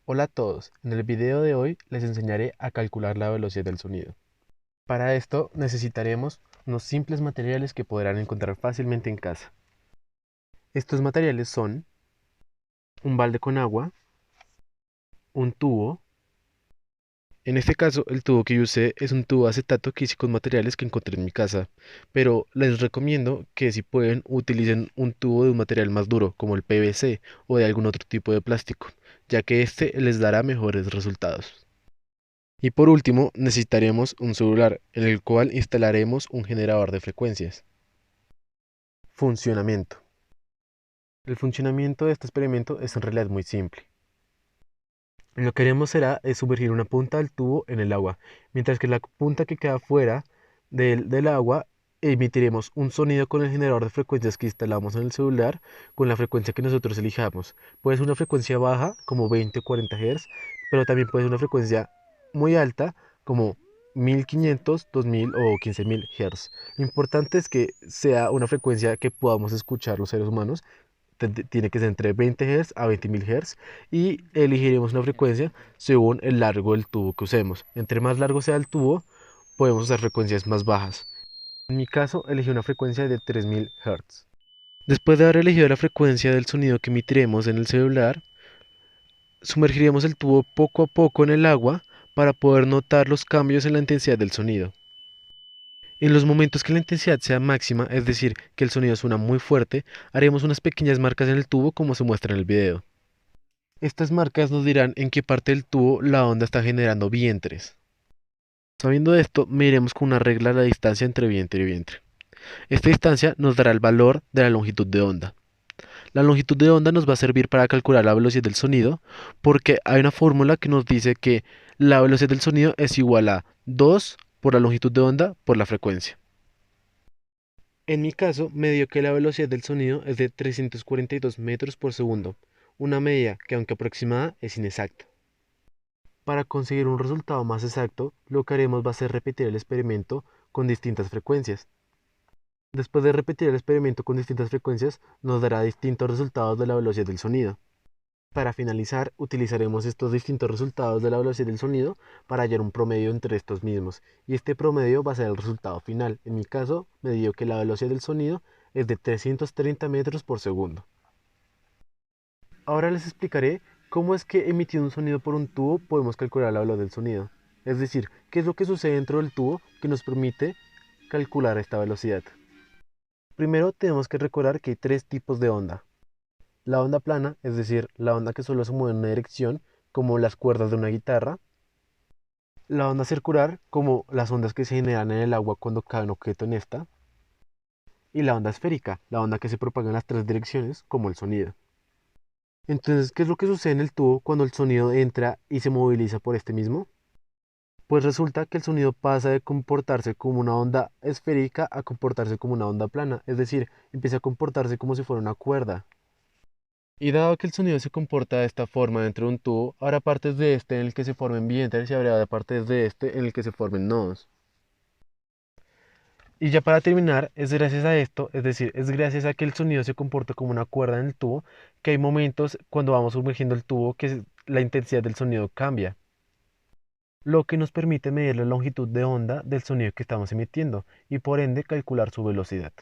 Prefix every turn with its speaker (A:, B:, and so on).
A: Hola a todos, en el video de hoy les enseñaré a calcular la velocidad del sonido. Para esto necesitaremos unos simples materiales que podrán encontrar fácilmente en casa. Estos materiales son un balde con agua, un tubo. En este caso el tubo que yo usé es un tubo de acetato que hice con materiales que encontré en mi casa, pero les recomiendo que si pueden utilicen un tubo de un material más duro como el PVC o de algún otro tipo de plástico, ya que este les dará mejores resultados. Y por último, necesitaremos un celular en el cual instalaremos un generador de frecuencias. Funcionamiento. El funcionamiento de este experimento es en realidad muy simple. Lo que haremos será sumergir una punta del tubo en el agua, mientras que la punta que queda fuera del agua emitiremos un sonido con el generador de frecuencias que instalamos en el celular con la frecuencia que nosotros elijamos. Puede ser una frecuencia baja como 20 o 40 Hz, pero también puede ser una frecuencia muy alta como 1500, 2000 o 15000 Hz. Lo importante es que sea una frecuencia que podamos escuchar los seres humanos. Tiene que ser entre 20 Hz a 20.000 Hz y elegiremos una frecuencia según el largo del tubo que usemos. Entre más largo sea el tubo, podemos usar frecuencias más bajas. En mi caso, elegí una frecuencia de 3000 Hz. Después de haber elegido la frecuencia del sonido que emitiremos en el celular, sumergiremos el tubo poco a poco en el agua para poder notar los cambios en la intensidad del sonido. En los momentos que la intensidad sea máxima, es decir, que el sonido suena muy fuerte, haremos unas pequeñas marcas en el tubo como se muestra en el video. Estas marcas nos dirán en qué parte del tubo la onda está generando vientres. Sabiendo esto, mediremos con una regla la distancia entre vientre y vientre. Esta distancia nos dará el valor de la longitud de onda. La longitud de onda nos va a servir para calcular la velocidad del sonido, porque hay una fórmula que nos dice que la velocidad del sonido es igual a 2 por la longitud de onda por la frecuencia. En mi caso, me dio que la velocidad del sonido es de 342 metros por segundo, una medida que aunque aproximada es inexacta. Para conseguir un resultado más exacto, lo que haremos va a ser repetir el experimento con distintas frecuencias. Después de repetir el experimento con distintas frecuencias, nos dará distintos resultados de la velocidad del sonido. Para finalizar, utilizaremos estos distintos resultados de la velocidad del sonido para hallar un promedio entre estos mismos, y este promedio va a ser el resultado final. En mi caso, me dio que la velocidad del sonido es de 330 metros por segundo. Ahora les explicaré cómo es que emitiendo un sonido por un tubo podemos calcular la velocidad del sonido. Es decir, qué es lo que sucede dentro del tubo que nos permite calcular esta velocidad. Primero tenemos que recordar que hay tres tipos de onda. La onda plana, es decir, la onda que solo se mueve en una dirección, como las cuerdas de una guitarra. La onda circular, como las ondas que se generan en el agua cuando cae un objeto en esta. Y la onda esférica, la onda que se propaga en las tres direcciones, como el sonido. Entonces, ¿qué es lo que sucede en el tubo cuando el sonido entra y se moviliza por este mismo? Pues resulta que el sonido pasa de comportarse como una onda esférica a comportarse como una onda plana, es decir, empieza a comportarse como si fuera una cuerda. Y dado que el sonido se comporta de esta forma dentro de un tubo, habrá partes de este en el que se formen vientres y habrá partes de este en el que se formen nodos. Y ya para terminar, es gracias a esto, es decir, es gracias a que el sonido se comporta como una cuerda en el tubo, que hay momentos cuando vamos sumergiendo el tubo que la intensidad del sonido cambia, lo que nos permite medir la longitud de onda del sonido que estamos emitiendo y por ende calcular su velocidad.